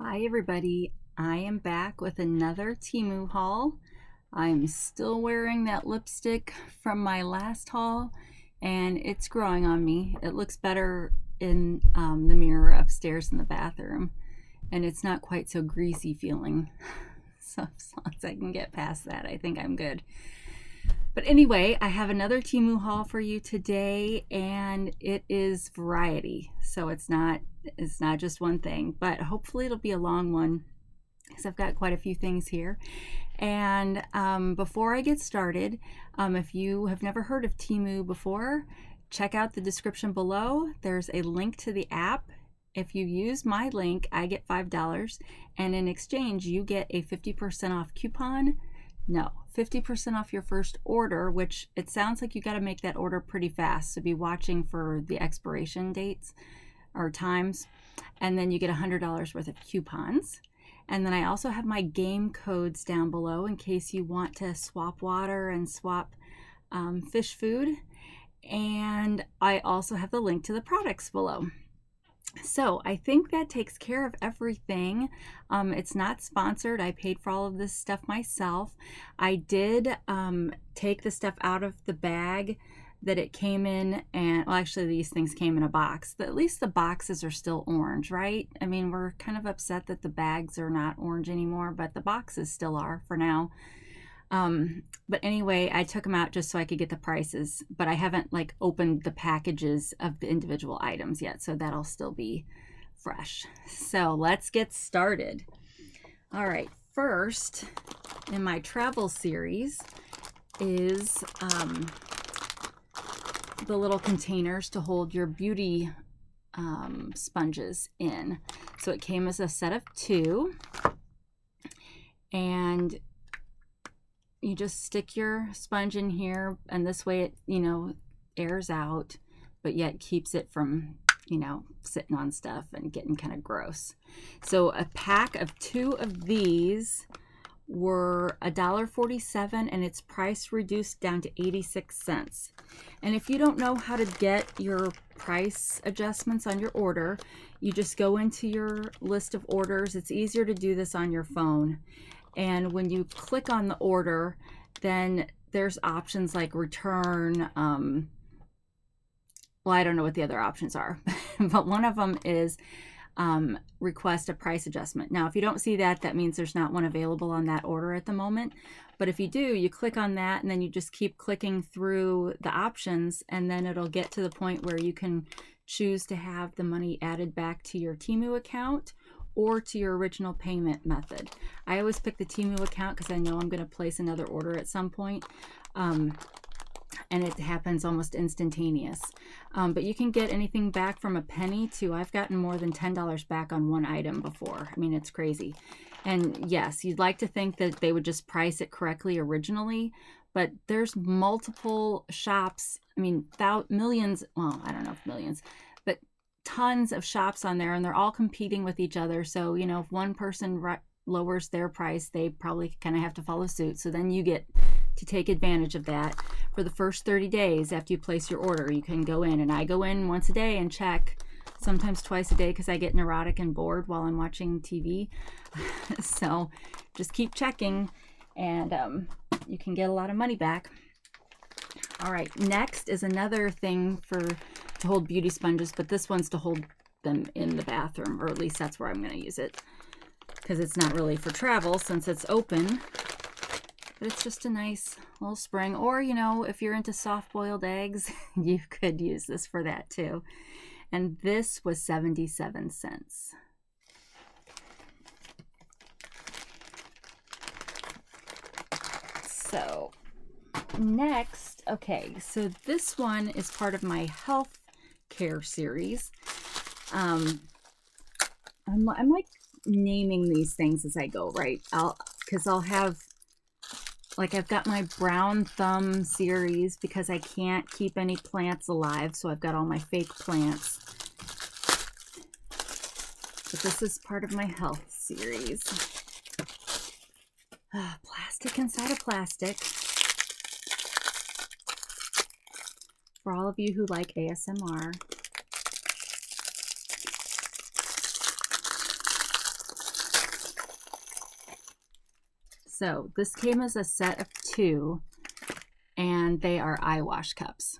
Hi everybody, I am back with another Temu haul. I'm still wearing that lipstick from my last haul and it's growing on me. It looks better in the mirror upstairs in the bathroom and it's not quite so greasy feeling. So as long as I can get past that, I think I'm good. But anyway, I have another Temu haul for you today and it is variety. So it's not just one thing, but hopefully it'll be a long one because I've got quite a few things here. And before I get started, if you have never heard of Temu before, check out the description below. There's a link to the app. If you use my link, I get $5, and in exchange, you get a 50% off coupon. No, 50% off your first order, which it sounds like you got to make that order pretty fast. So be watching for the expiration dates or times. And then you get $100 worth of coupons. And then I also have my game codes down below in case you want to swap water and swap fish food. And I also have the link to the products below. So I think that takes care of everything. It's not sponsored. I paid for all of this stuff myself. I did take the stuff out of the bag that it came in, and well, actually these things came in a box. But at least the boxes are still orange, right? I mean, we're kind of upset that the bags are not orange anymore, but the boxes still are for now. But anyway, I took them out just so I could get the prices, but I haven't like opened the packages of the individual items yet, so that'll still be fresh. So let's get started. All right, first in my travel series is the little containers to hold your beauty sponges in. So it came as a set of 2, and you just stick your sponge in here, and this way it, airs out, but yet keeps it from, sitting on stuff and getting kind of gross. So a pack of 2 of these were $1.47, and its price reduced down to 86 cents. And if you don't know how to get your price adjustments on your order, you just go into your list of orders. It's easier to do this on your phone. And when you click on the order, then there's options like return. Well, I don't know what the other options are, but one of them is request a price adjustment. Now, if you don't see that, that means there's not one available on that order at the moment. But if you do, you click on that, and then you just keep clicking through the options, and then it'll get to the point where you can choose to have the money added back to your Temu account or to your original payment method. I always pick the Temu account because I know I'm going to place another order at some point. And it happens almost instantaneous. But you can get anything back from a penny to, I've gotten more than $10 back on one item before. I mean, it's crazy. And yes, you'd like to think that they would just price it correctly originally, but there's multiple shops. I mean, millions, well, I don't know if millions, but tons of shops on there, and they're all competing with each other. So, if one person lowers their price, they probably kind of have to follow suit. So then you get to take advantage of that. For the first 30 days after you place your order, you can go in, and I go in once a day and check, sometimes twice a day because I get neurotic and bored while I'm watching TV. So just keep checking, and you can get a lot of money back. All right, next is another thing to hold beauty sponges, but this one's to hold them in the bathroom, or at least that's where I'm going to use it, because it's not really for travel since it's open, but it's just a nice little spring. Or, if you're into soft-boiled eggs, you could use this for that too. And this was 77 cents. So next, okay, so this one is part of my health care series. I'm like naming these things as I go, right? Because I'll have, like, I've got my brown thumb series because I can't keep any plants alive, so I've got all my fake plants. But this is part of my health series. Plastic inside of plastic. For all of you who like ASMR. So this came as a set of 2, and they are eye wash cups.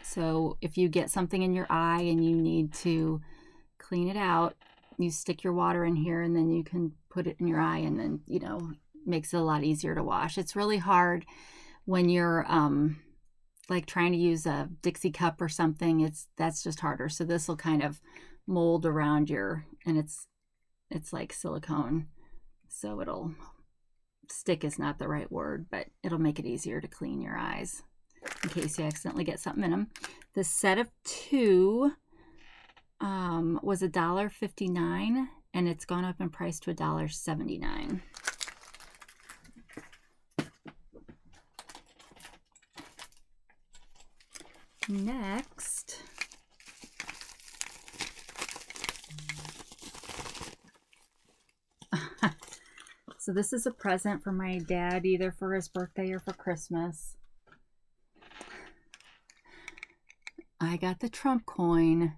So if you get something in your eye and you need to clean it out, you stick your water in here and then you can put it in your eye, and then, you know, makes it a lot easier to wash. It's really hard when you're like trying to use a Dixie cup or something. That's just harder. So this will kind of mold around and it's like silicone, so it'll stick is not the right word, but it'll make it easier to clean your eyes in case you accidentally get something in them. The set of 2 was $1.59, and it's gone up in price to $1.79. Next, so this is a present for my dad, either for his birthday or for Christmas. I got the Trump coin.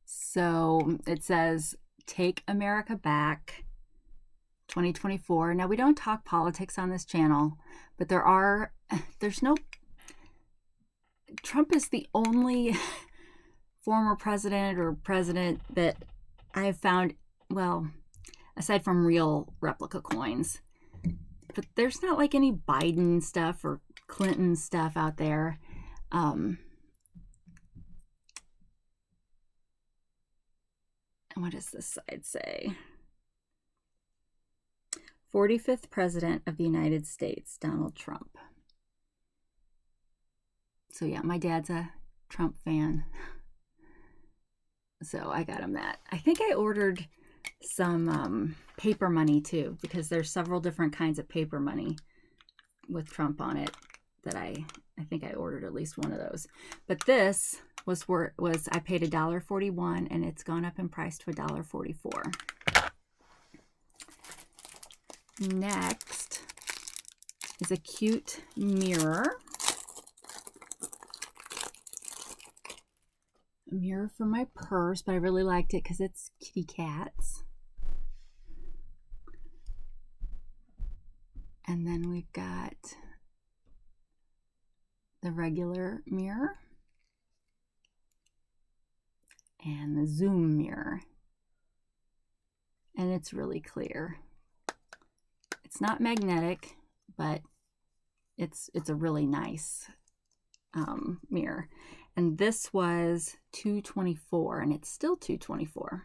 So it says, "Take America Back 2024. Now, we don't talk politics on this channel, but Trump is the only former president or president that I've found, well, aside from real replica coins, but there's not like any Biden stuff or Clinton stuff out there. And what does this side say? 45th President of the United States, Donald Trump. So yeah, my dad's a Trump fan. So I got him that. I think I ordered some paper money too, because there's several different kinds of paper money with Trump on it that I think I ordered at least one of those. But this was I paid $1.41, and it's gone up in price to $1.44. Next is a cute mirror. A mirror for my purse, but I really liked it because it's kitty cats. And then we've got the regular mirror and the zoom mirror. And it's really clear. It's not magnetic, but it's a really nice mirror. And this was $2.24, and it's still $2.24.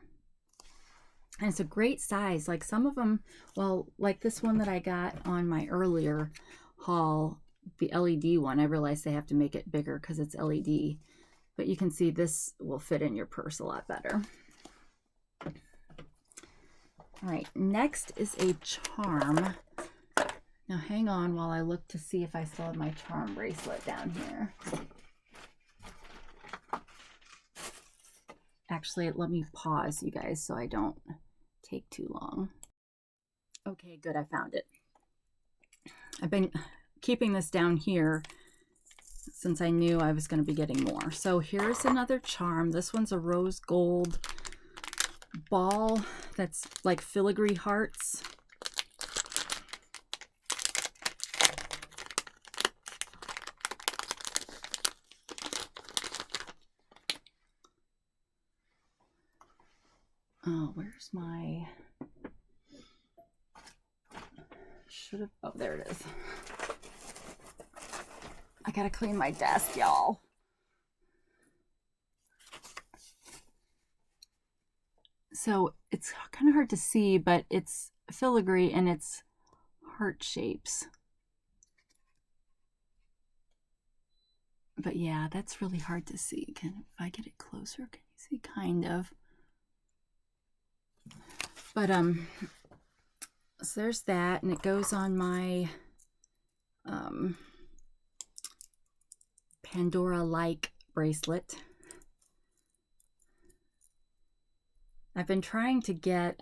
And it's a great size. Like some of them, well, like this one that I got on my earlier haul, the LED one, I realized they have to make it bigger because it's LED. But you can see this will fit in your purse a lot better. All right, next is a charm. Now hang on while I look to see if I still have my charm bracelet down here. Actually, let me pause, you guys, so I don't take too long. Okay, good, I found it. I've been keeping this down here since I knew I was going to be getting more. So here's another charm. This one's a rose gold ball that's like filigree hearts. Oh, where's my... Oh, there it is. I gotta clean my desk, y'all. So it's kind of hard to see, but it's filigree and it's heart shapes. But yeah, that's really hard to see. If I get it closer, can you see? Kind of. But so there's that, and it goes on my Pandora-like bracelet. I've been trying to get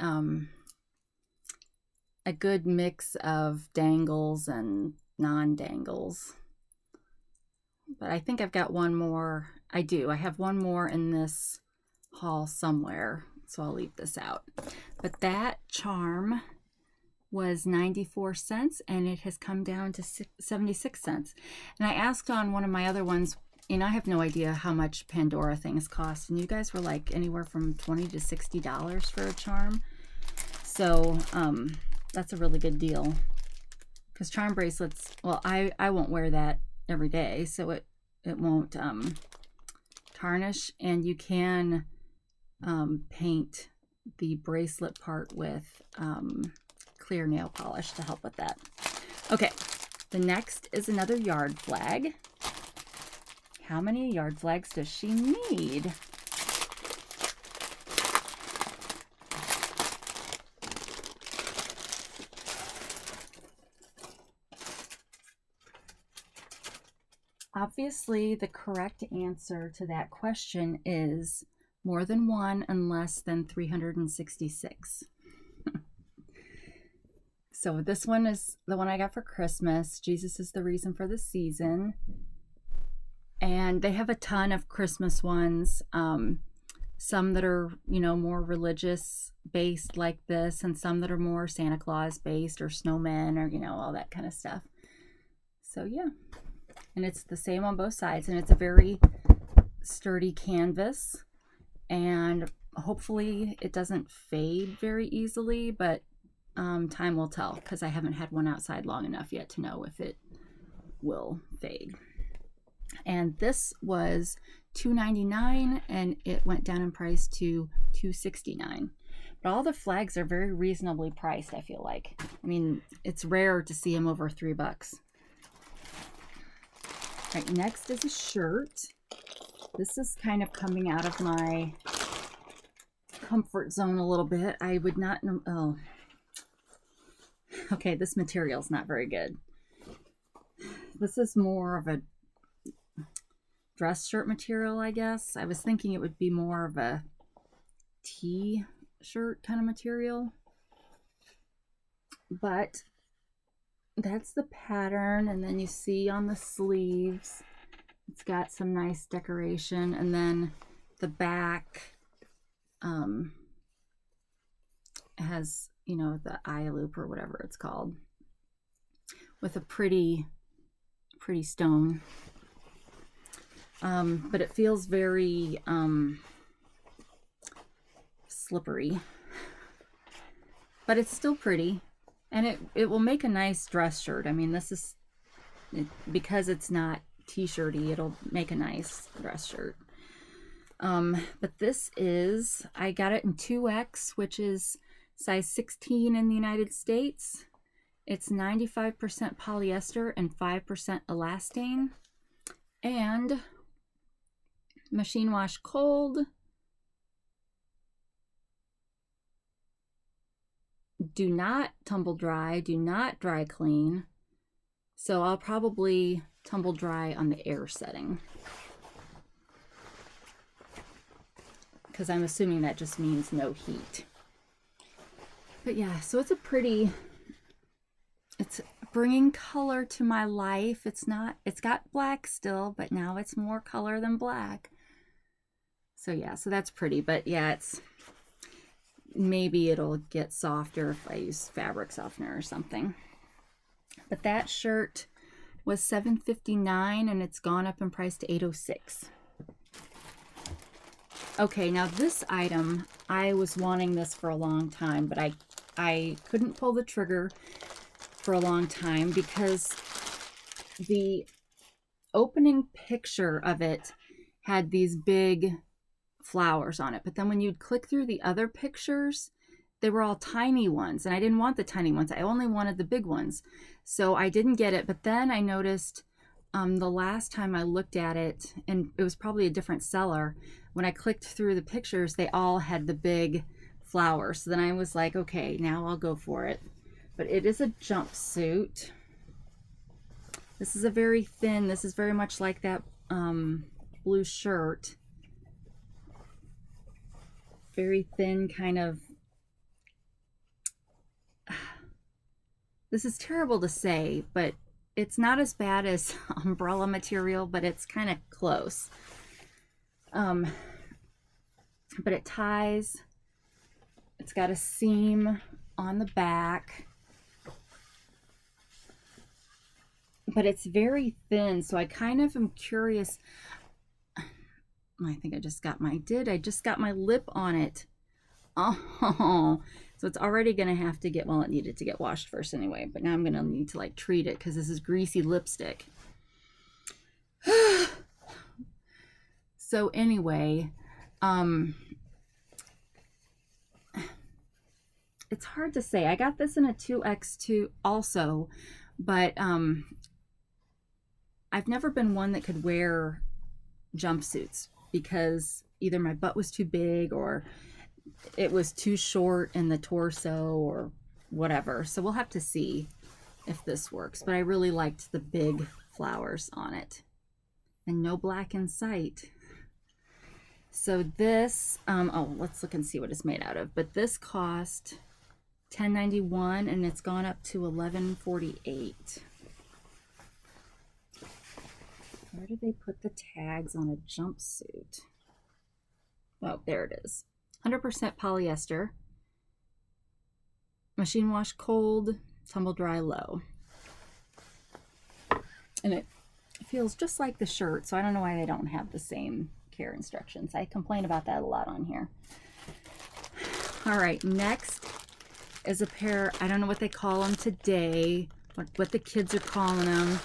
a good mix of dangles and non-dangles. But I think I've got one more. I do. I have one more in this haul somewhere, so I'll leave this out. But that charm was 94 cents, and it has come down to 76 cents. And I asked on one of my other ones, and I have no idea how much Pandora things cost, and you guys were like anywhere from $20 to $60 for a charm. So that's a really good deal, because charm bracelets, well, I won't wear that every day, so it won't tarnish, and you can paint the bracelet part with clear nail polish to help with that. Okay, the next is another yard flag. How many yard flags does she need? Obviously, the correct answer to that question is more than one and less than 366. So this one is the one I got for Christmas. Jesus is the reason for the season. And they have a ton of Christmas ones. Some that are, you know, more religious based like this, and some that are more Santa Claus based or snowmen or, you know, all that kind of stuff. So yeah. And it's the same on both sides, and it's a very sturdy canvas, and hopefully it doesn't fade very easily, but time will tell, because I haven't had one outside long enough yet to know if it will fade. And this was $2.99, and it went down in price to $2.69. But all the flags are very reasonably priced, I feel like. I mean, it's rare to see them over $3. Right, next is a shirt. This is kind of coming out of my comfort zone a little bit. I would not know. Oh, okay, this material's not very good. This is more of a dress shirt material, I guess. I was thinking it would be more of a t-shirt kind of material. But that's the pattern, and then you see on the sleeves it's got some nice decoration, and then the back has, you know, the eye loop or whatever it's called, with a pretty stone, but it feels very slippery, but it's still pretty. And it will make a nice dress shirt. I mean, this is, because it's not t-shirty, it'll make a nice dress shirt. But this is, I got it in 2X, which is size 16 in the United States. It's 95% polyester and 5% elastane. And machine wash cold. Do not tumble dry, do not dry clean. So I'll probably tumble dry on the air setting, because I'm assuming that just means no heat. But yeah, so it's it's bringing color to my life. It's got black still, but now it's more color than black. So yeah, so that's pretty. But yeah, maybe it'll get softer if I use fabric softener or something. But that shirt was $7.59, and it's gone up in price to $8.06. Okay, now this item, I was wanting this for a long time, but I couldn't pull the trigger for a long time because the opening picture of it had these big flowers on it, but then when you'd click through the other pictures, they were all tiny ones, and I didn't want the tiny ones. I only wanted the big ones, so I didn't get it. But then I noticed the last time I looked at it, and it was probably a different seller, when I clicked through the pictures, they all had the big flowers. So then I was like, okay, now I'll go for it. But it is a jumpsuit. This is a very thin, this is very much like that blue shirt. Very thin kind of, this is terrible to say, but it's not as bad as umbrella material, but it's kind of close. But it ties, it's got a seam on the back, but it's very thin, so I kind of am curious. I think I just got my lip on it. Oh, so it's already gonna have to get, well, it needed to get washed first anyway, but now I'm gonna need to like treat it because this is greasy lipstick. So anyway, it's hard to say. I got this in a 2X2 also, but I've never been one that could wear jumpsuits because either my butt was too big or it was too short in the torso or whatever. So we'll have to see if this works. But I really liked the big flowers on it. And no black in sight. So this, oh, let's look and see what it's made out of. But this cost $10.91 and it's gone up to $11.48. Where did they put the tags on a jumpsuit? Oh, there it is. 100% polyester. Machine wash cold, tumble dry low. And it feels just like the shirt, so I don't know why they don't have the same care instructions. I complain about that a lot on here. All right, next is a pair, I don't know what they call them today, what the kids are calling them.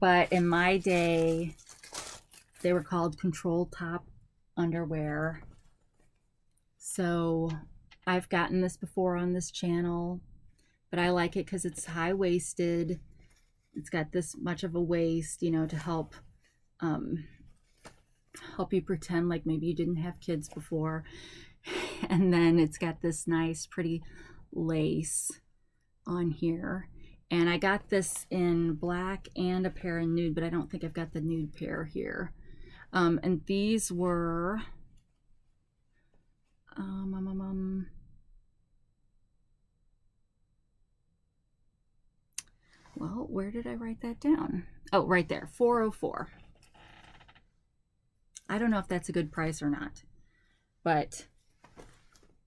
But in my day, they were called control top underwear. So I've gotten this before on this channel, but I like it because it's high-waisted. It's got this much of a waist, you know, to help you pretend like maybe you didn't have kids before. And then it's got this nice, pretty lace on here. And I got this in black and a pair in nude, but I don't think I've got the nude pair here. And these were, well, where did I write that down? Oh, right there, $4.04. I don't know if that's a good price or not, but,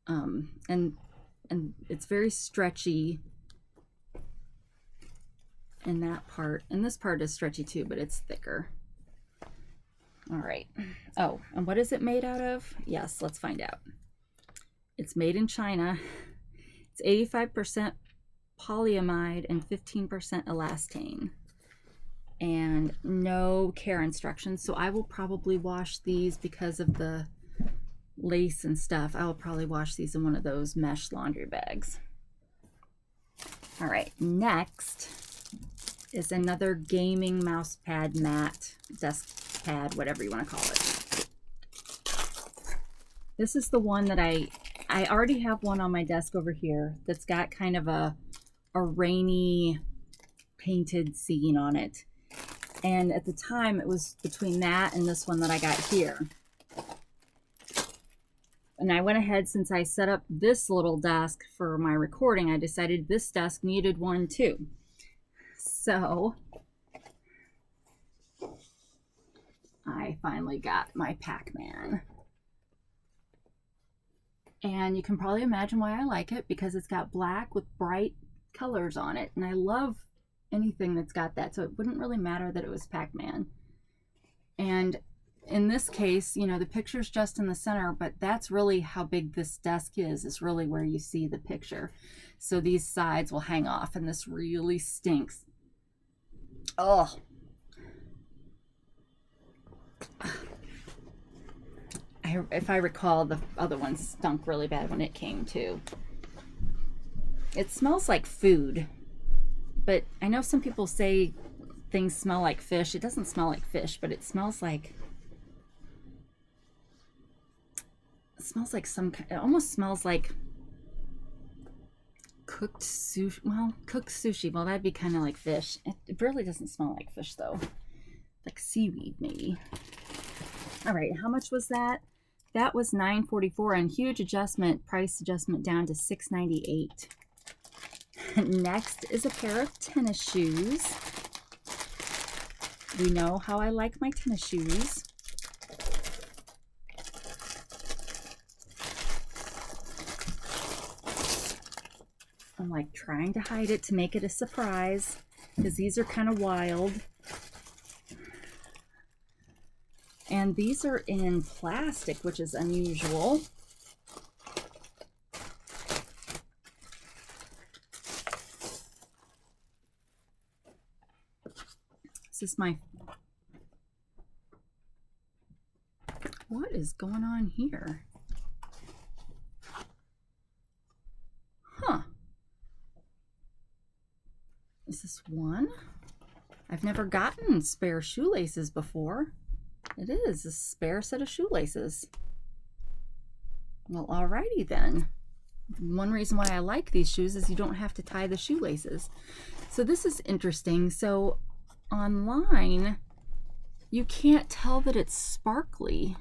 and it's very stretchy in that part, and this part is stretchy too, but it's thicker. All right. Oh, and what is it made out of? Yes, let's find out. It's made in China. It's 85% polyamide and 15% elastane. And no care instructions. So I will probably wash these because of the lace and stuff. I will probably wash these in one of those mesh laundry bags. All right, next is another gaming mouse pad mat, desk pad, whatever you want to call it. This is the one that I already have one on my desk over here that's got kind of a rainy painted scene on it. And at the time it was between that and this one that I got here. And I went ahead, since I set up this little desk for my recording, I decided this desk needed one too. So I finally got my Pac-Man. And you can probably imagine why I like it, because it's got black with bright colors on it. And I love anything that's got that, so it wouldn't really matter that it was Pac-Man. And in this case, you know, the picture's just in the center, but that's really how big this desk is really where you see the picture. So these sides will hang off, and this really stinks. Oh. If I recall, the other one stunk really bad when it came too. It smells like food, but I know some people say things smell like fish. It doesn't smell like fish, but it smells like, it almost smells like cooked sushi. Well, cooked sushi. Well, that'd be kind of like fish. It really doesn't smell like fish though. Like seaweed maybe. All right, how much was that? That was $9.44, and huge adjustment, price adjustment down to $6.98. Next is a pair of tennis shoes. We know how I like my tennis shoes. I'm like trying to hide it to make it a surprise because these are kind of wild. And these are in plastic, which is unusual. This is my... What is going on here? Huh. Is this one? I've never gotten spare shoelaces before. It is a spare set of shoelaces. Well, alrighty then. One reason why I like these shoes is you don't have to tie the shoelaces. So this is interesting. So online, you can't tell that it's sparkly.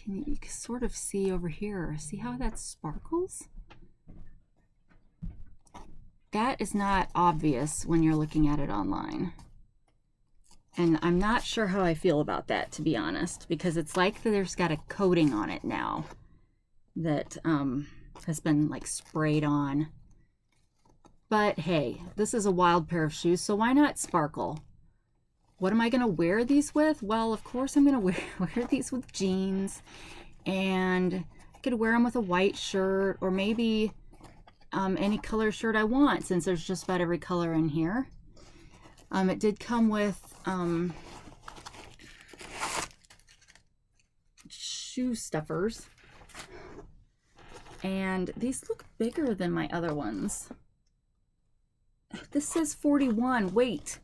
You can sort of see over here. See how that sparkles? That is not obvious when you're looking at it online. And I'm not sure how I feel about that, to be honest, because it's like there's got a coating on it now that has been like sprayed on. But hey, this is a wild pair of shoes, so why not sparkle? What am I going to wear these with? Well, of course I'm going to wear these with jeans, and I could wear them with a white shirt, or maybe any color shirt I want, since there's just about every color in here. It did come with shoe stuffers, and these look bigger than my other ones. This says 41. Wait,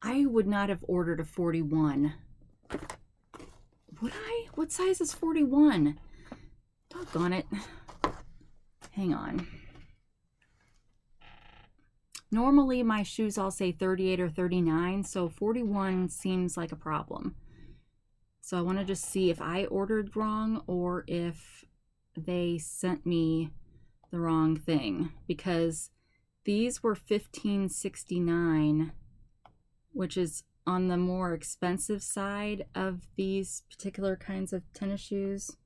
I would not have ordered a 41. Would I? What size is 41? Doggone it. Hang on. Normally my shoes all say 38 or 39, so 41 seems like a problem. So I want to just see if I ordered wrong or if they sent me the wrong thing, because these were $15.69, which is on the more expensive side of these particular kinds of tennis shoes.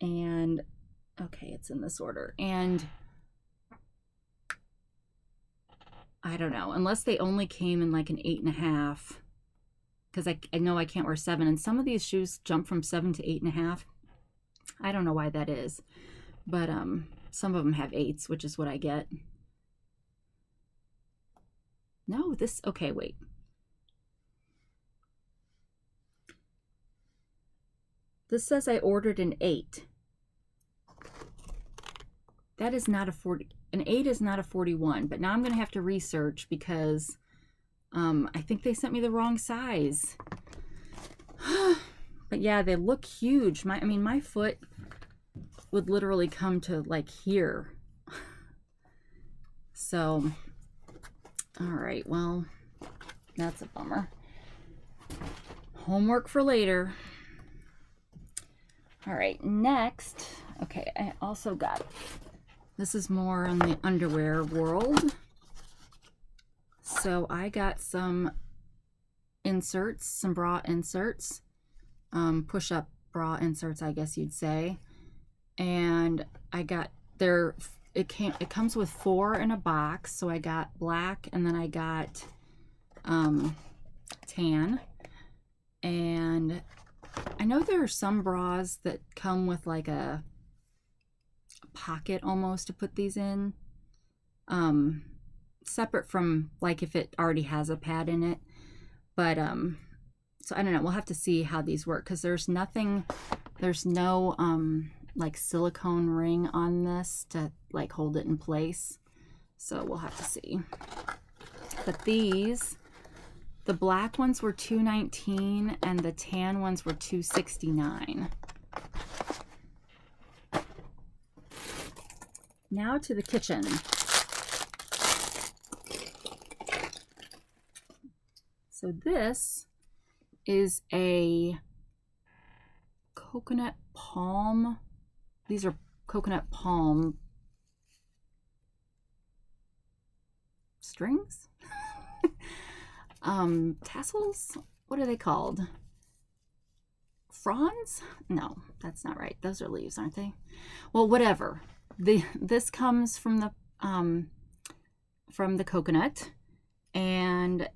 And okay, it's in this order. And I don't know, unless they only came in like an 8.5, because I know I can't wear 7, and some of these shoes jump from 7 to 8.5. I don't know why that is, but some of them have 8s, which is what I get. No, this, okay, wait. This says I ordered an 8. That is not a 40. An 8 is not a 41, but now I'm going to have to research because I think they sent me the wrong size. But yeah, they look huge. I mean, my foot would literally come to like here. So, all right, well, that's a bummer. Homework for later. All right, next. Okay, I also got... This is more in the underwear world. So I got some inserts, some bra inserts, push-up bra inserts, I guess you'd say. And I got it comes with 4 in a box. So I got black, and then I got tan. And I know there are some bras that come with like a pocket almost to put these in, separate from like if it already has a pad in it. But so I don't know, we'll have to see how these work, because there's no like silicone ring on this to like hold it in place, so we'll have to see. But these, the black ones were $2.19 and the tan ones were $2.69. Now to the kitchen. So this is a coconut palm. These are coconut palm strings? Tassels? What are they called? fronds? No, that's not right. Those are leaves, aren't they? Well, whatever. This comes from the coconut, and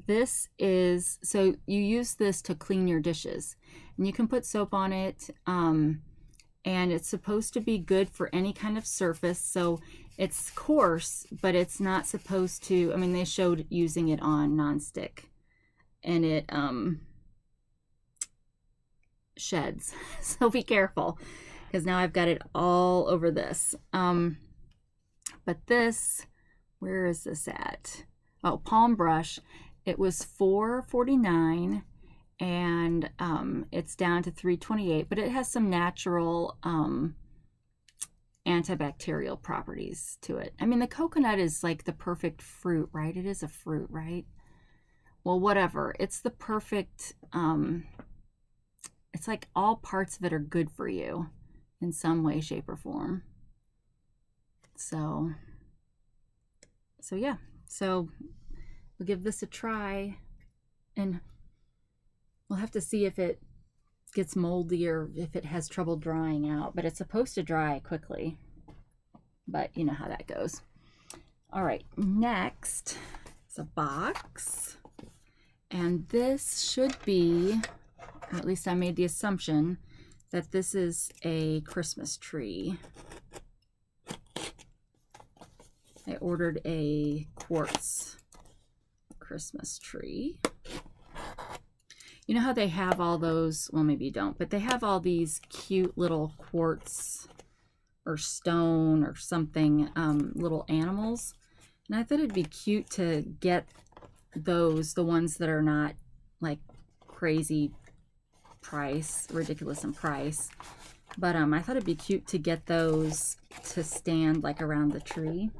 this is, so you use this to clean your dishes, and you can put soap on it, and it's supposed to be good for any kind of surface. So it's coarse, but it's not supposed to, I mean, they showed using it on nonstick, and it sheds. So be careful, because now I've got it all over this. But this, where is this at? Oh, Palm Brush. It was $4.49, and it's down to $3.28, but it has some natural antibacterial properties to it. I mean, the coconut is like the perfect fruit, right? It is a fruit, right? Well, whatever. It's the perfect, it's like all parts of it are good for you in some way, shape, or form. So yeah. So we'll give this a try, and we'll have to see if it gets moldy or if it has trouble drying out, but it's supposed to dry quickly, but you know how that goes. All right, next is a box, and this should be, or at least I made the assumption that this is a Christmas tree. I ordered a Quartz Christmas tree. You know how they have all those, well, maybe you don't, but they have all these cute little quartz or stone or something, little animals. And I thought it'd be cute to get those, the ones that are not like crazy price, ridiculous in price. But I thought it'd be cute to get those to stand like around the tree.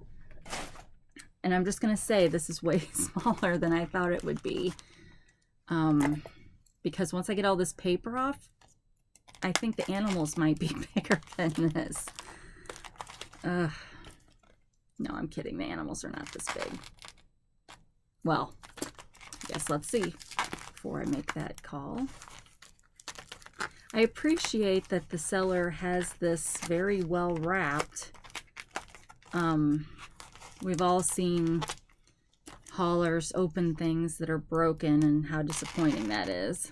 And I'm just going to say this is way smaller than I thought it would be. Because once I get all this paper off, I think the animals might be bigger than this. No, I'm kidding. The animals are not this big. Well, I guess let's see before I make that call. I appreciate that the seller has this very well wrapped. We've all seen haulers open things that are broken and how disappointing that is.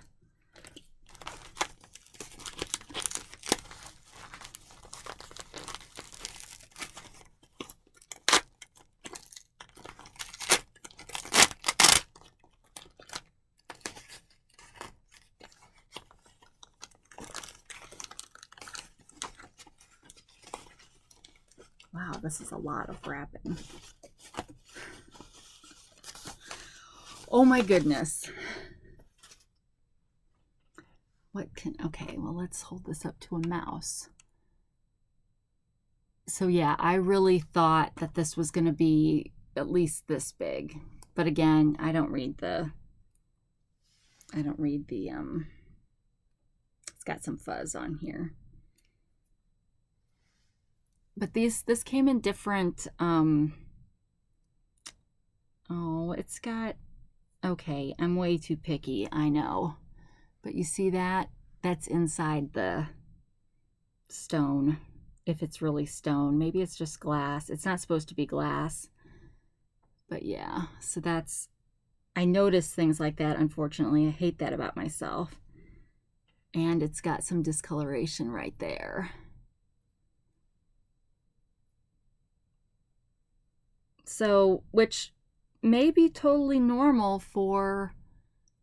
Wow, this is a lot of wrapping. Oh my goodness. Okay, well, let's hold this up to a mouse. So yeah, I really thought that this was going to be at least this big. But again, I don't read the, it's got some fuzz on here. But this came in different, oh, it's got, okay, I'm way too picky, I know. But you see that? That's inside the stone, if it's really stone. Maybe it's just glass. It's not supposed to be glass. But yeah, so that's, I notice things like that, unfortunately. I hate that about myself. And it's got some discoloration right there. So, which may be totally normal for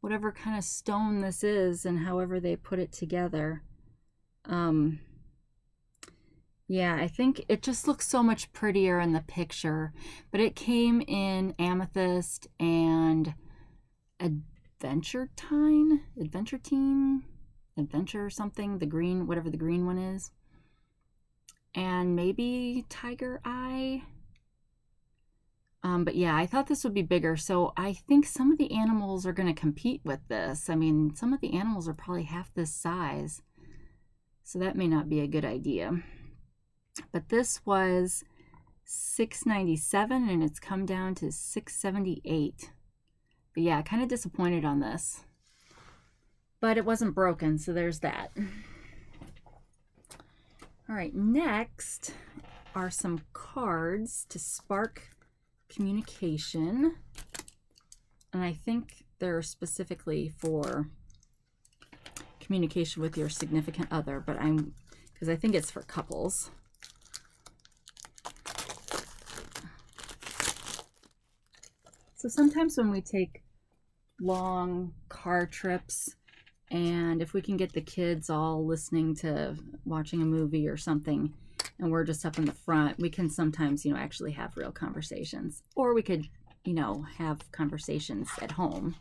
whatever kind of stone this is and however they put it together. Yeah, I think it just looks so much prettier in the picture, but it came in amethyst and adventure something, the green, whatever the green one is, and maybe tiger eye. But yeah, I thought this would be bigger, so I think some of the animals are going to compete with this. I mean, some of the animals are probably half this size, so that may not be a good idea. But this was $6.97, and it's come down to $6.78. But yeah, kind of disappointed on this. but it wasn't broken, so there's that. All right, next are some cards to spark communication. And I think they're specifically for communication with your significant other, but because I think it's for couples. So sometimes when we take long car trips, and if we can get the kids all listening to watching a movie or something, and we're just up in the front, we can sometimes, actually have real conversations. Or we could, have conversations at home.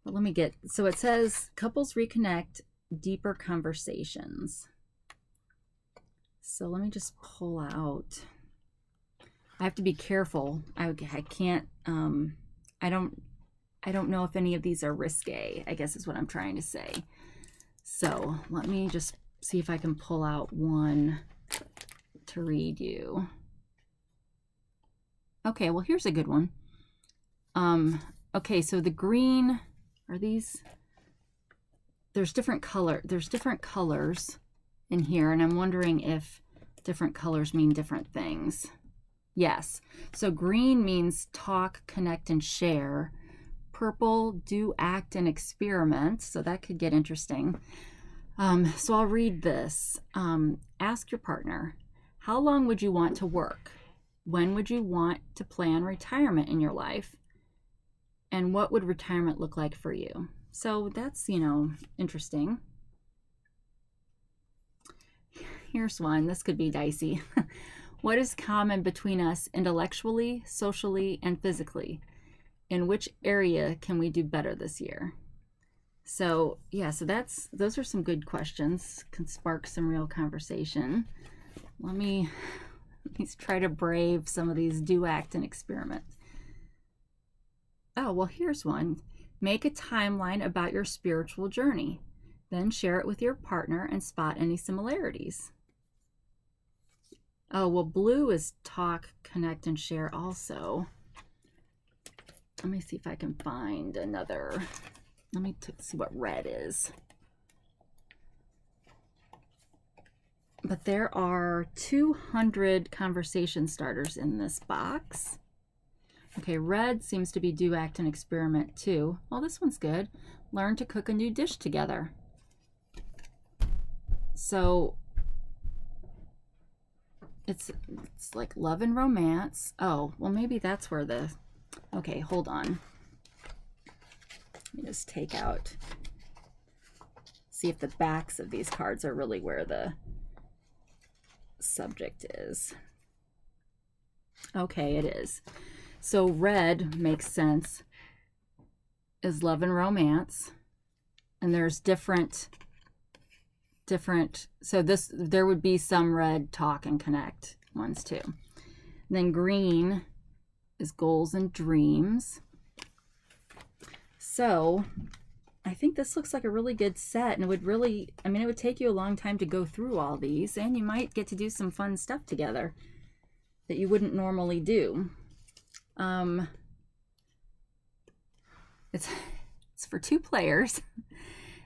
But let me so it says couples reconnect, deeper conversations. So let me just pull out. I have to be careful. I can't, I don't know if any of these are risque, I guess is what I'm trying to say. So let me just see if I can pull out one to read you. Okay, well, here's a good one. Okay, so the green, are these, there's different colors in here, and I'm wondering if different colors mean different things. Yes, so green means talk, connect, and share. Purple, do, act, and experiment. So that could get interesting. So I'll read this. Ask your partner, how long would you want to work? When would you want to plan retirement in your life? And what would retirement look like for you? So that's, interesting. Here's one. This could be dicey. What is common between us intellectually, socially, and physically? In which area can we do better this year? So yeah, so those are some good questions. Can spark some real conversation. Let me try to brave some of these do, act, and experiment. Oh, well, here's one. Make a timeline about your spiritual journey. Then share it with your partner and spot any similarities. Oh, well, blue is talk, connect, and share also. Let me see if I can find another. Let me see what red is. But there are 200 conversation starters in this box. Okay, red seems to be do, act, and experiment too. Well, this one's good. Learn to cook a new dish together. So it's like love and romance. Oh, well, maybe that's where okay, hold on. Let me just take out, see if the backs of these cards are really where the subject is. Okay, it is. So red makes sense, is love and romance. And there's different, so there would be some red talk and connect ones too. And then green is goals and dreams. So I think this looks like a really good set, and it would really, it would take you a long time to go through all these, and you might get to do some fun stuff together that you wouldn't normally do. It's for 2 players.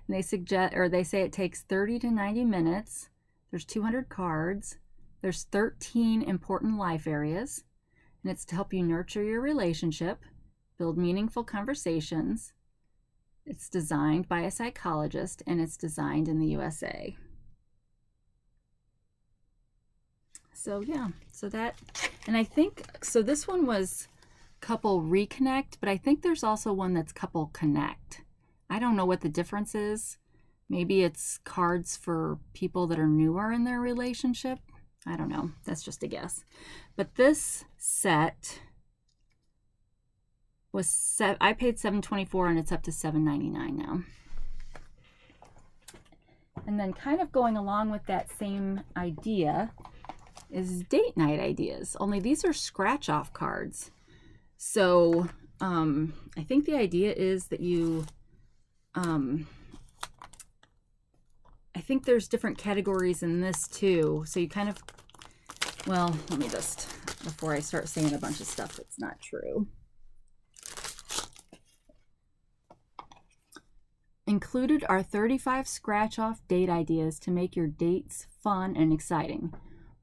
And they say it takes 30 to 90 minutes. There's 200 cards. There's 13 important life areas. And it's to help you nurture your relationship, build meaningful conversations. It's designed by a psychologist, and it's designed in the USA. So yeah, so that, and I think, so this one was couple reconnect, but I think there's also one that's couple connect. I don't know what the difference is. Maybe it's cards for people that are newer in their relationship. I don't know. That's just a guess. But this set was I paid $7.24, and it's up to $7.99 now. And then kind of going along with that same idea is date night ideas. Only these are scratch off cards. So I think the idea is that you I think there's different categories in this too. So you kind of, well, let me just, before I start saying a bunch of stuff that's not true. Included are 35 scratch-off date ideas to make your dates fun and exciting.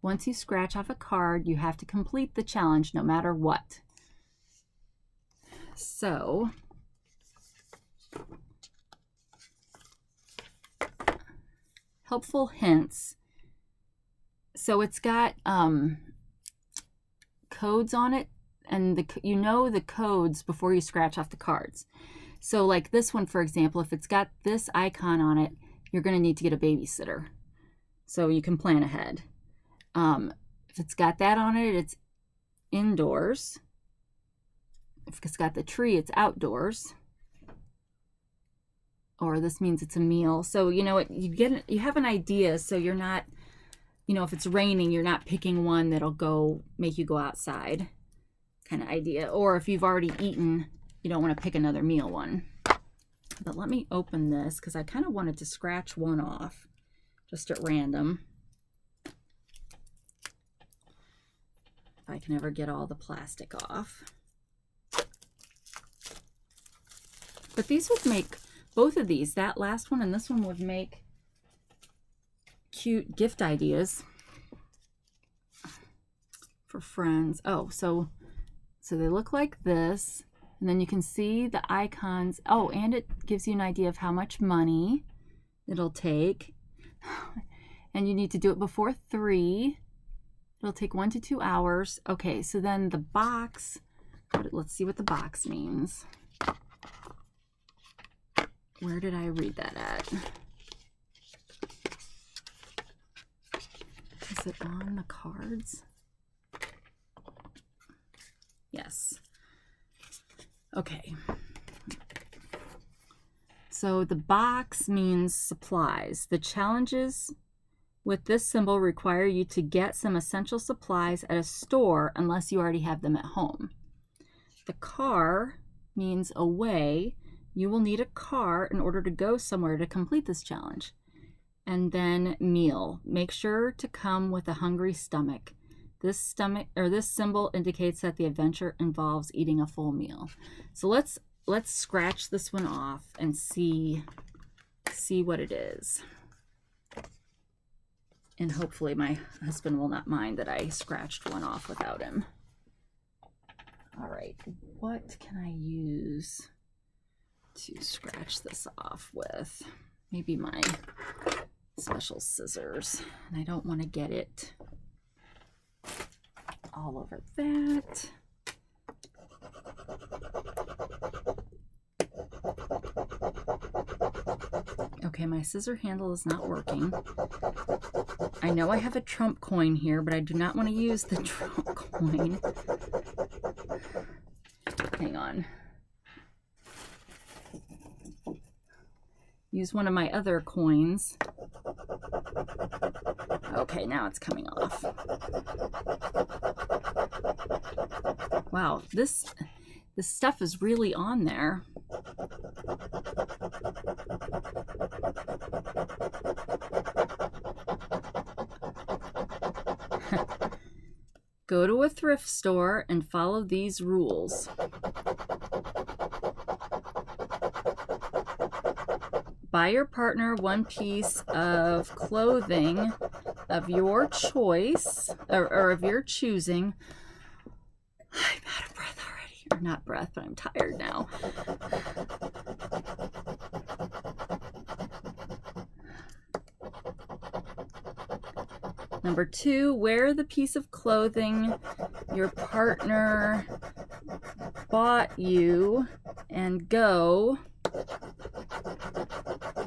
Once you scratch off a card, you have to complete the challenge no matter what. So, helpful hints. So it's got codes on it, and you know the codes before you scratch off the cards. So like this one, for example, if it's got this icon on it, you're going to need to get a babysitter. So you can plan ahead. If it's got that on it, it's indoors. If it's got the tree, it's outdoors. Or this means it's a meal. So you know you have an idea, so you're not, you know, if it's raining, you're not picking one that'll make you go outside kind of idea. Or if you've already eaten, you don't want to pick another meal one. But let me open this because I kind of wanted to scratch one off just at random. If I can ever get all the plastic off. But these would make, both of these, that last one and this one, would make cute gift ideas for friends. Oh, so they look like this, and then you can see the icons. Oh, and it gives you an idea of how much money it'll take. And you need to do it before 3. It'll take 1 to 2 hours. Okay, so then the box, let's see what the box means. Where did I read that at? Is it on the cards? Yes. Okay. So the box means supplies. The challenges with this symbol require you to get some essential supplies at a store unless you already have them at home. The car means away. You will need a car in order to go somewhere to complete this challenge. And then meal. Make sure to come with a hungry stomach. This symbol indicates that the adventure involves eating a full meal. So let's scratch this one off and see what it is. And hopefully my husband will not mind that I scratched one off without him. All right, what can I use to scratch this off with? Maybe my special scissors. And I don't want to get it all over that. Okay, my scissor handle is not working. I know I have a Trump coin here, but I do not want to use the Trump coin. Hang on. Use one of my other coins. Okay, now it's coming off. Wow, this stuff is really on there. Go to a thrift store and follow these rules. Buy your partner one piece of clothing of your choice, or of your choosing. I'm out of breath already. Or not breath, but I'm tired now. Number 2, wear the piece of clothing your partner bought you and go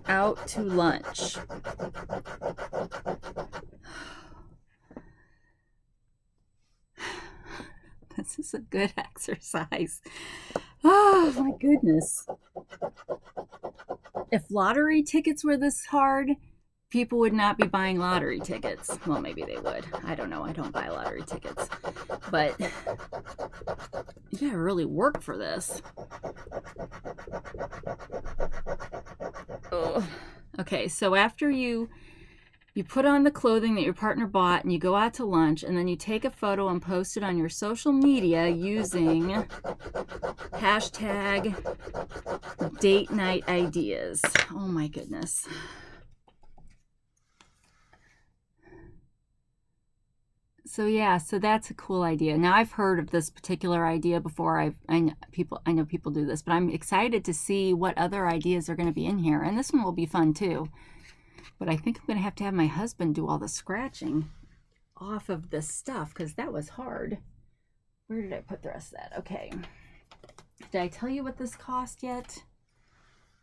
out to lunch. This is a good exercise. Oh my goodness. If lottery tickets were this hard, people would not be buying lottery tickets. Well, maybe they would. I don't know. I don't buy lottery tickets. But you gotta really work for this. Oh. Okay, so after you put on the clothing that your partner bought and you go out to lunch, and then you take a photo and post it on your social media using hashtag Date night ideas. Oh my goodness. So yeah, so that's a cool idea. Now I've heard of this particular idea before. I know people do this, but I'm excited to see what other ideas are going to be in here. And this one will be fun too. But I think I'm going to have my husband do all the scratching off of this stuff because that was hard. Where did I put the rest of that? Okay. Did I tell you what this cost yet?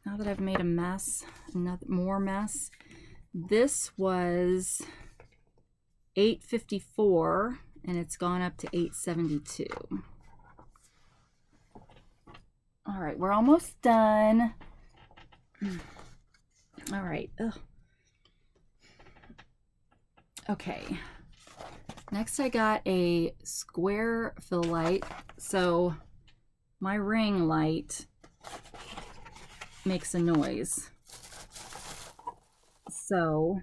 Now that I've made a mess, another more mess. This was $8.54 and it's gone up to $8.72. All right, we're almost done. All right. Ugh. Okay. Next I got a square fill light. So my ring light makes a noise. So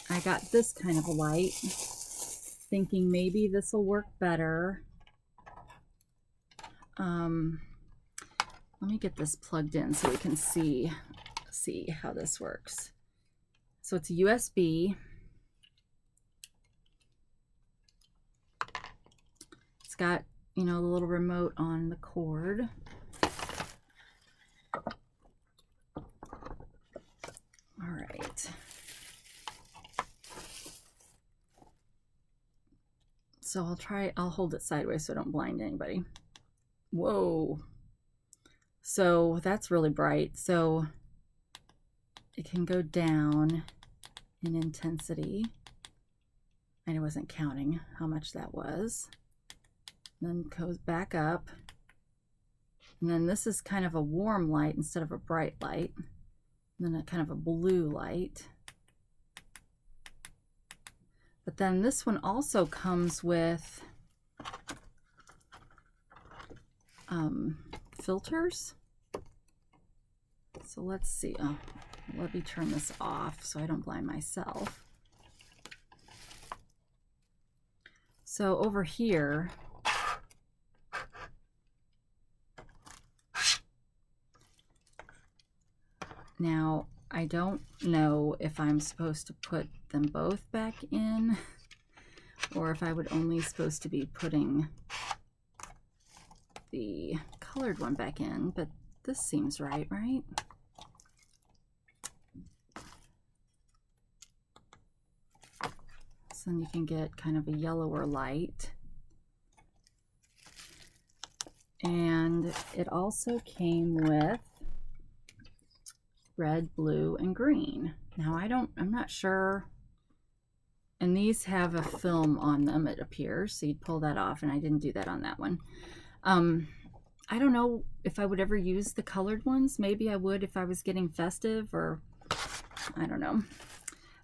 I got this kind of a light, thinking maybe this will work better. Let me get this plugged in so we can see how this works. So it's a USB. It's got, you know, the little remote on the cord. All right. So I'll hold it sideways so I don't blind anybody. Whoa. So that's really bright. So it can go down in intensity. I wasn't counting how much that was. Then goes back up. And then this is kind of a warm light instead of a bright light. And then a kind of a blue light. But then this one also comes with filters. So let's see. Oh, let me turn this off so I don't blind myself. So over here, now I don't know if I'm supposed to put them both back in or if I would only supposed to be putting the colored one back in, but this seems right? So then you can get kind of a yellower light. And it also came with red, blue, and green. Now I'm not sure. And these have a film on them, it appears. So you'd pull that off, and I didn't do that on that one. I don't know if I would ever use the colored ones. Maybe I would if I was getting festive, or I don't know.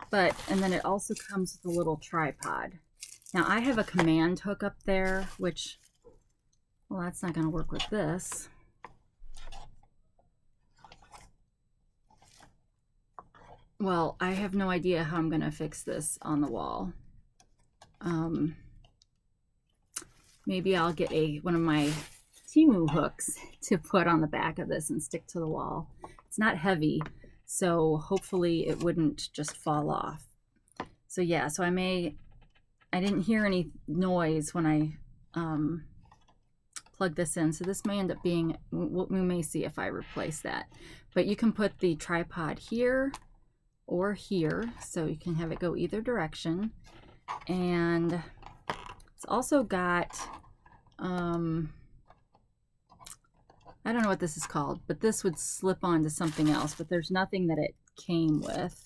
But, and then it also comes with a little tripod. Now I have a command hook up there, which, well, that's not going to work with this. Well, I have no idea how I'm going to fix this on the wall. Maybe I'll get one of my Temu hooks to put on the back of this and stick to the wall. It's not heavy, so hopefully it wouldn't just fall off. So yeah, so I didn't hear any noise when I plug this in, so this may end up being, we may see if I replace that. But you can put the tripod here or here, so you can have it go either direction. And it's also got, I don't know what this is called, but this would slip onto something else, but there's nothing that it came with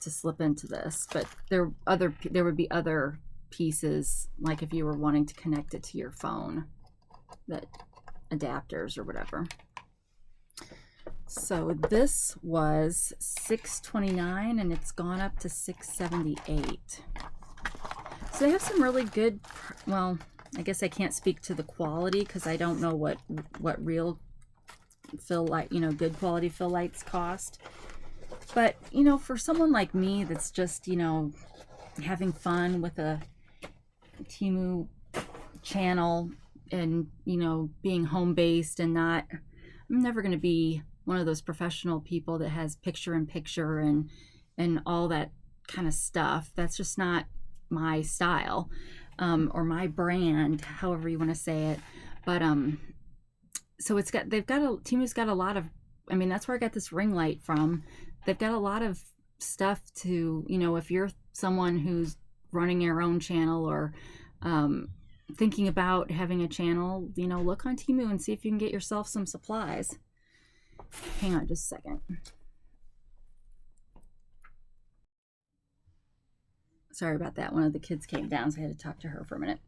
to slip into this. But there would be other pieces, like if you were wanting to connect it to your phone, that adapters or whatever. So this was $6.29 and it's gone up to $6.78. So they have some really good, well, I guess I can't speak to the quality because I don't know what real fill light, good quality fill lights cost. But, for someone like me that's just, having fun with a Temu channel and, being home-based and not I'm never going to be one of those professional people that has picture in picture and all that kind of stuff. That's just not my style, or my brand, however you want to say it. But so Temu's got a lot of, I mean, that's where I got this ring light from. They've got a lot of stuff to, you know, if you're someone who's running your own channel or thinking about having a channel, you know, look on Temu and see if you can get yourself some supplies. Hang on just a second. Sorry about that. One of the kids came down, so I had to talk to her for a minute.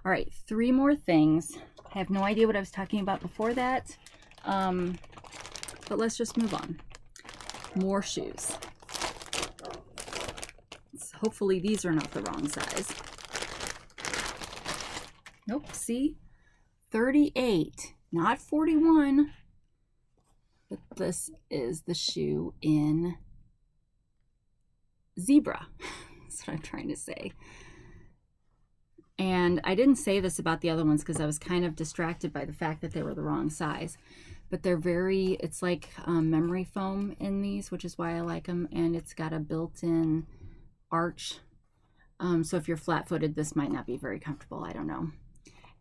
All right, 3 more things. I have no idea what I was talking about before that, but let's just move on. More shoes. So hopefully these are not the wrong size. Nope, see? 38, not 41. But this is the shoe in zebra. That's what I'm trying to say. And I didn't say this about the other ones because I was kind of distracted by the fact that they were the wrong size. But they're it's like memory foam in these, which is why I like them. And it's got a built-in arch. So if you're flat-footed, this might not be very comfortable. I don't know.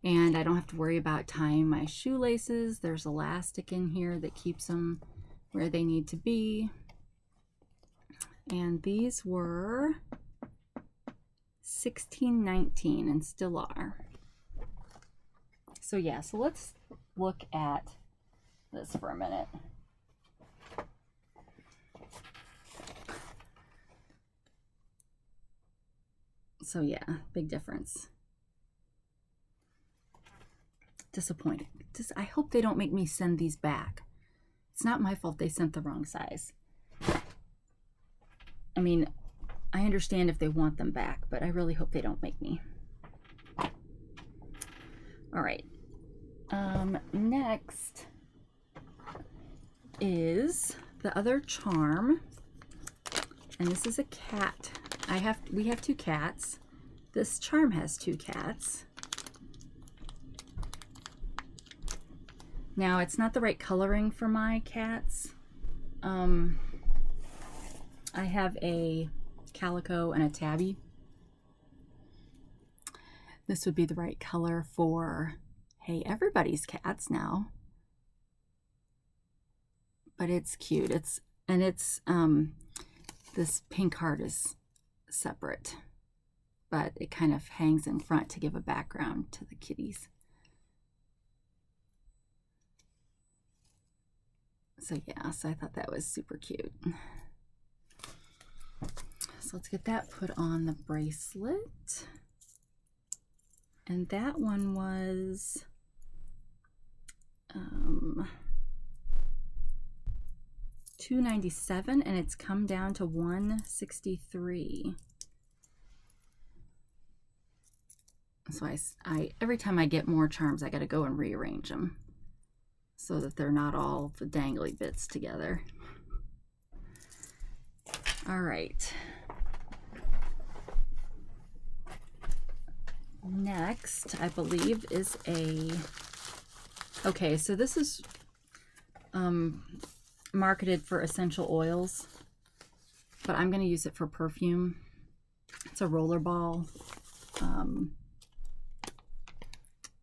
And I don't have to worry about tying my shoelaces. There's elastic in here that keeps them where they need to be. And these were $16.19 and still are. So yeah, so let's look at this for a minute. So yeah, big difference. Disappointing. I hope they don't make me send these back. It's not my fault they sent the wrong size. I mean, I understand if they want them back, but I really hope they don't make me. All right. Next is the other charm, and this is a cat. We have 2 cats. This charm has 2 cats. Now, it's not the right coloring for my cats. I have a calico and a tabby. This would be the right color for, hey, everybody's cats now. But it's cute. This pink heart is separate, but it kind of hangs in front to give a background to the kitties. So yeah, so I thought that was super cute. So let's get that put on the bracelet. And that one was $2.97, and it's come down to $1.63. So I every time I get more charms, I got to go and rearrange them so that they're not all the dangly bits together. All right. Next, I believe, is okay, so this is marketed for essential oils, but I'm going to use it for perfume. It's a roller ball.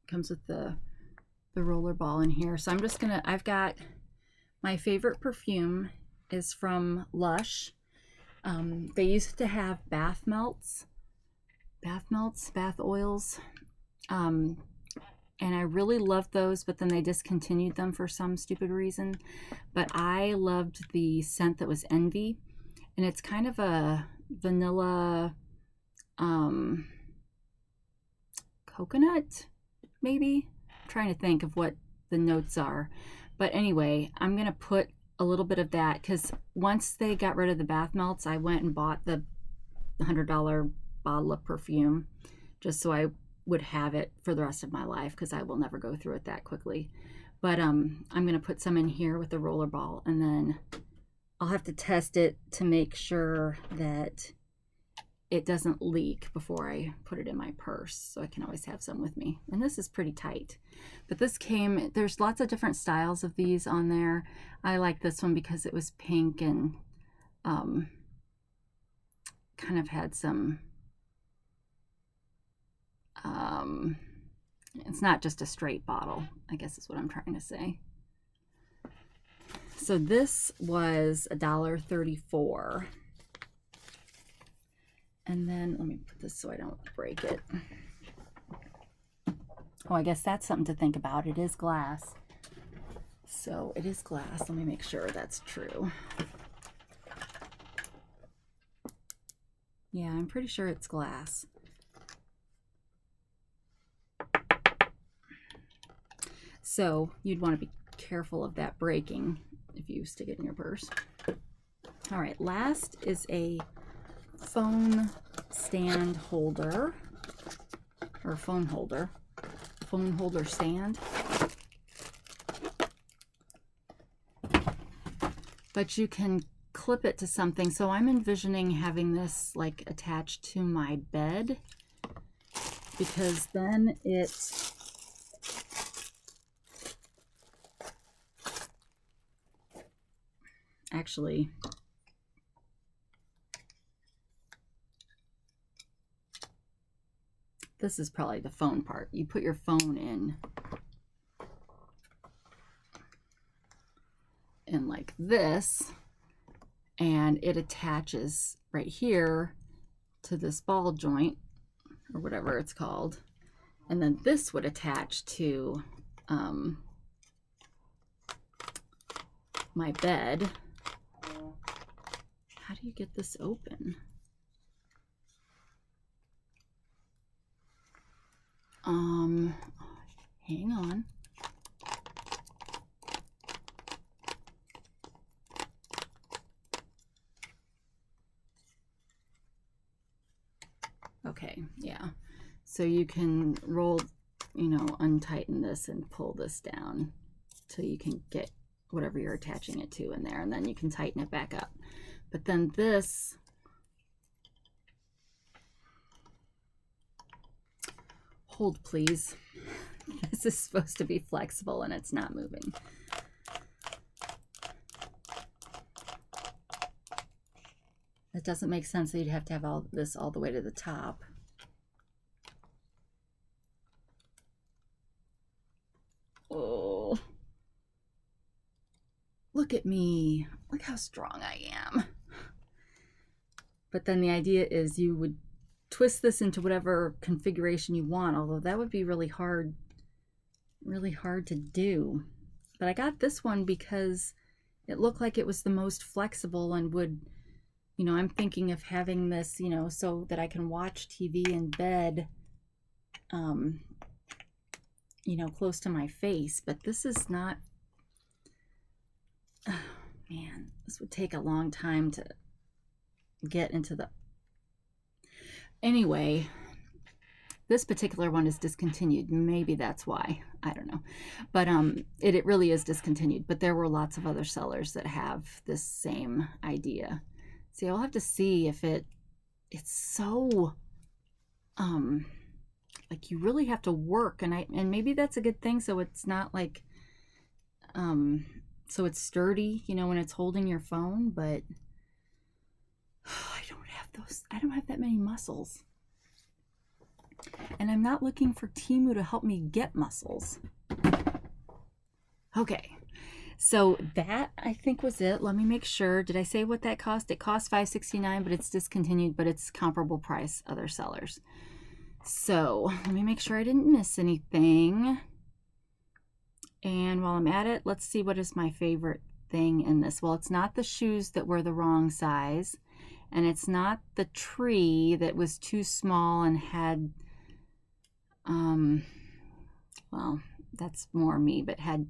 Comes with the roller ball in here. So I'm just gonna, I've got my favorite perfume is from Lush. They used to have bath oils, and I really loved those, but then they discontinued them for some stupid reason. But I loved the scent that was Envy, and it's kind of a vanilla coconut, maybe. I'm trying to think of what the notes are, but anyway, I'm gonna put a little bit of that because once they got rid of the bath melts, I went and bought the $100 bottle of perfume just so I would have it for the rest of my life, because I will never go through it that quickly. But I'm gonna put some in here with the roller ball, and then I'll have to test it to make sure that it doesn't leak before I put it in my purse, so I can always have some with me. And this is pretty tight. But this came, there's lots of different styles of these on there. I like this one because it was pink and kind of had some, it's not just a straight bottle, I guess is what I'm trying to say. So this was $1.34. And then let me put this so I don't break it. Oh, I guess that's something to think about. It is glass. So it is glass. Let me make sure that's true. Yeah, I'm pretty sure it's glass. So you'd want to be careful of that breaking if you stick it in your purse. All right, last is a phone stand holder, or phone holder stand. But you can clip it to something. So I'm envisioning having this like attached to my bed, because then it actually, this is probably the phone part. You put your phone in like this, and it attaches right here to this ball joint or whatever it's called, and then this would attach to my bed. How do you get this open? Hang on. Okay, yeah. So you can roll, untighten this and pull this down till you can get whatever you're attaching it to in there, and then you can tighten it back up. But then this, hold please. This is supposed to be flexible and it's not moving. It doesn't make sense that you'd have to have all this all the way to the top. Oh, look at me. Look how strong I am. But then the idea is you would twist this into whatever configuration you want, although that would be really hard to do. But I got this one because it looked like it was the most flexible and would, I'm thinking of having this, so that I can watch TV in bed, close to my face. But this is not, oh man, this would take a long time to get into the, anyway, this particular one is discontinued. Maybe that's why, I don't know. But it really is discontinued, but there were lots of other sellers that have this same idea. See, I'll have to see if it's so, like you really have to work, and maybe that's a good thing, so it's not like, so it's sturdy, when it's holding your phone, but I don't have that many muscles. And I'm not looking for Temu to help me get muscles. Okay, so that I think was it. Let me make sure. Did I say what that cost? It cost $5.69, but it's discontinued, but it's comparable price other sellers. So let me make sure I didn't miss anything. And while I'm at it, let's see what is my favorite thing in this. Well, it's not the shoes that were the wrong size, and it's not the tree that was too small and had, well, that's more me, but had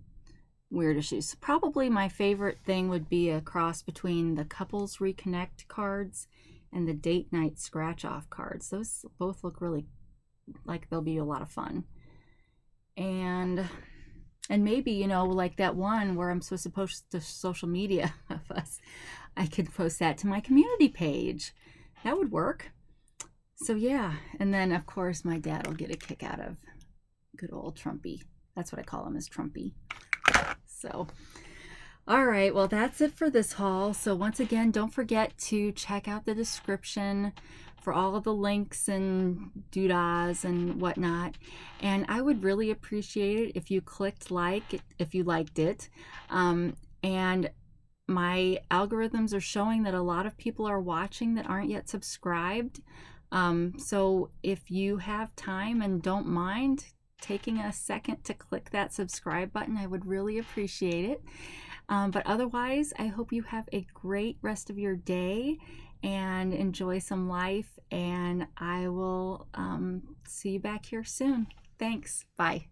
weird issues. So probably my favorite thing would be a cross between the Couples Reconnect cards and the Date Night Scratch Off cards. Those both look really like they'll be a lot of fun. And maybe, like that one where I'm supposed to post the social media of us, I could post that to my community page. That would work. So yeah, and then of course my dad will get a kick out of good old Trumpy. That's what I call him, is Trumpy. So all right, well, that's it for this haul. So once again, don't forget to check out the description for all of the links and doodahs and whatnot. And I would really appreciate it if you clicked like if you liked it. And my algorithms are showing that a lot of people are watching that aren't yet subscribed. So if you have time and don't mind taking a second to click that subscribe button, I would really appreciate it. But otherwise, I hope you have a great rest of your day and enjoy some life. And I will see you back here soon. Thanks. Bye.